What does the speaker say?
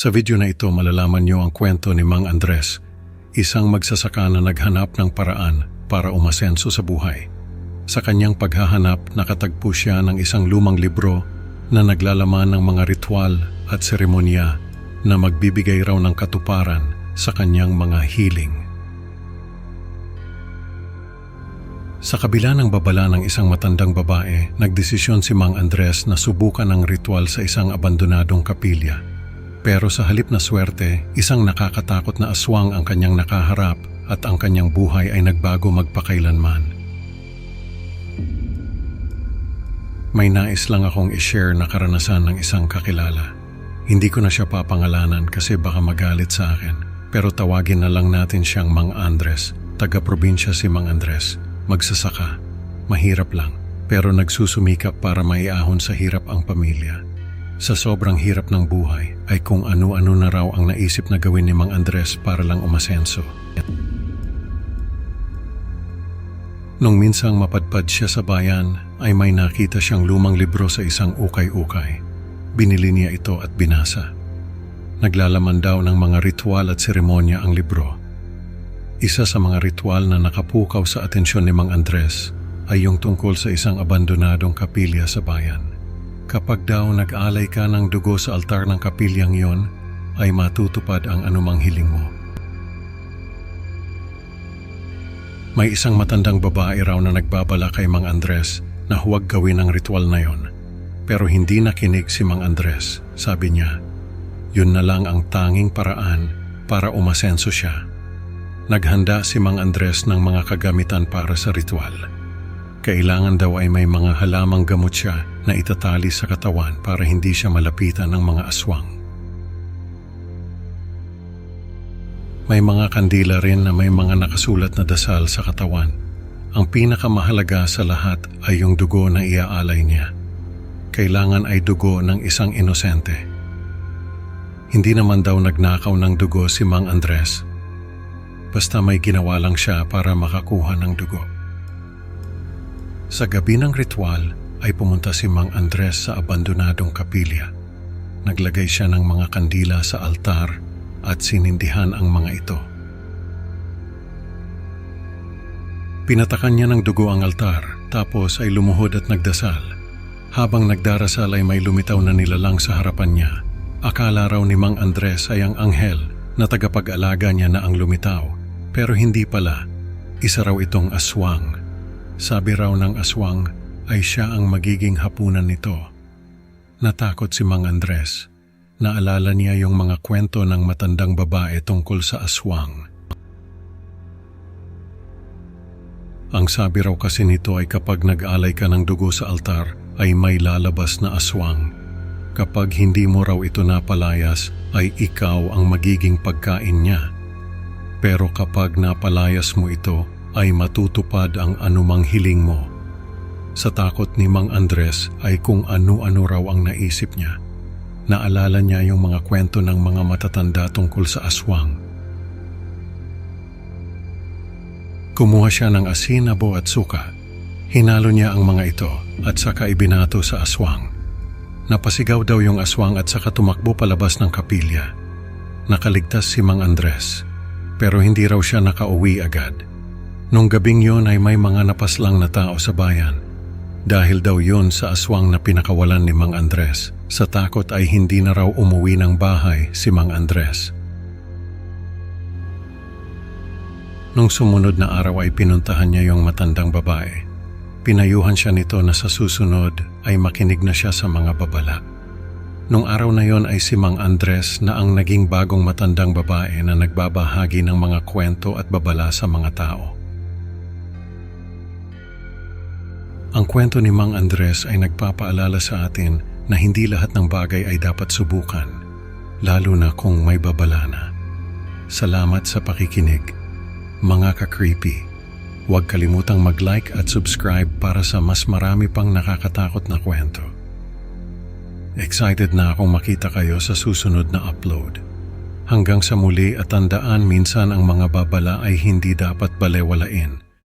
Sa video na ito malalaman niyo ang kwento ni Mang Andres, isang magsasaka na naghanap ng paraan para umasenso sa buhay. Sa kanyang paghahanap, nakatagpo siya ng isang lumang libro na naglalaman ng mga ritual at seremonya na magbibigay raw ng katuparan sa kanyang mga healing. Sa kabila ng babala ng isang matandang babae, nagdesisyon si Mang Andres na subukan ang ritual sa isang abandonadong kapilya. Pero sa halip na swerte, isang nakakatakot na aswang ang kanyang nakaharap at ang kanyang buhay ay nagbago magpakailanman. May nais lang akong i-share na karanasan ng isang kakilala. Hindi ko na siya papangalanan kasi baka magalit sa akin. Pero tawagin na lang natin siyang Mang Andres. Taga-probinsya si Mang Andres. Magsasaka. Mahirap lang. Pero nagsusumikap para maiahon sa hirap ang pamilya. Sa sobrang hirap ng buhay ay kung ano-ano na raw ang naisip na gawin ni Mang Andres para lang umasenso. Nung minsang mapadpad siya sa bayan ay may nakita siyang lumang libro sa isang ukay-ukay. Binili niya ito at binasa. Naglalaman daw ng mga ritual at seremonya ang libro. Isa sa mga ritual na nakapukaw sa atensyon ni Mang Andres ay yung tungkol sa isang abandonadong kapilya sa bayan. Kapag daw nag-alay ka ng dugo sa altar ng kapilyang yon, ay matutupad ang anumang hiling mo. May isang matandang babae raw na nagbabala kay Mang Andres na huwag gawin ang ritual na yon. Pero hindi nakinig si Mang Andres. Sabi niya, yun na lang ang tanging paraan para umasenso siya. Naghanda si Mang Andres ng mga kagamitan para sa ritual. Kailangan daw ay may mga halamang gamot siya na itatali sa katawan para hindi siya malapitan ng mga aswang. May mga kandila rin na may mga nakasulat na dasal sa katawan. Ang pinakamahalaga sa lahat ay yung dugo na iaalay niya. Kailangan ay dugo ng isang inosente. Hindi naman daw nagnakaw ng dugo si Mang Andres. Basta may ginawa lang siya para makakuha ng dugo. Sa gabi ng ritual ay pumunta si Mang Andres sa abandonadong kapilya. Naglagay siya ng mga kandila sa altar at sinindihan ang mga ito. Pinatakan niya ng dugo ang altar tapos ay lumuhod at nagdasal. Habang nagdarasal ay may lumitaw na nilalang sa harapan niya. Akala raw ni Mang Andres ay ang anghel na tagapag-alaga niya na ang lumitaw. Pero hindi pala, isa raw itong aswang. Sabi raw ng aswang ay siya ang magiging hapunan nito. Natakot si Mang Andres. Naalala niya yung mga kwento ng matandang babae tungkol sa aswang. Ang sabi raw kasi nito ay kapag nag-alay ka ng dugo sa altar ay may lalabas na aswang. Kapag hindi mo raw ito napalayas ay ikaw ang magiging pagkain niya. Pero kapag napalayas mo ito ay matutupad ang anumang hiling mo. Sa takot ni Mang Andres ay kung ano-ano raw ang naisip niya. Naalala niya yung mga kwento ng mga matatanda tungkol sa aswang. Kumuha siya ng asin, abo at suka. Hinalo niya ang mga ito at saka ibinato sa aswang. Napasigaw daw yung aswang at saka tumakbo palabas ng kapilya. Nakaligtas si Mang Andres, pero hindi raw siya nakauwi agad. Nung gabing yon ay may mga napaslang na tao sa bayan. Dahil daw yon sa aswang na pinakawalan ni Mang Andres. Sa takot ay hindi na raw umuwi ng bahay si Mang Andres. Nung sumunod na araw ay pinuntahan niya yung matandang babae. Pinayuhan siya nito na sa susunod ay makinig na siya sa mga babala. Nung araw na yon ay si Mang Andres na ang naging bagong matandang babae na nagbabahagi ng mga kwento at babala sa mga tao. Ang kwento ni Mang Andres ay nagpapaalala sa atin na hindi lahat ng bagay ay dapat subukan, lalo na kung may babala na. Salamat sa pakikinig, mga ka-creepy. Huwag kalimutang mag-like at subscribe para sa mas marami pang nakakatakot na kwento. Excited na akong makita kayo sa susunod na upload. Hanggang sa muli at tandaan minsan ang mga babala ay hindi dapat balewalain.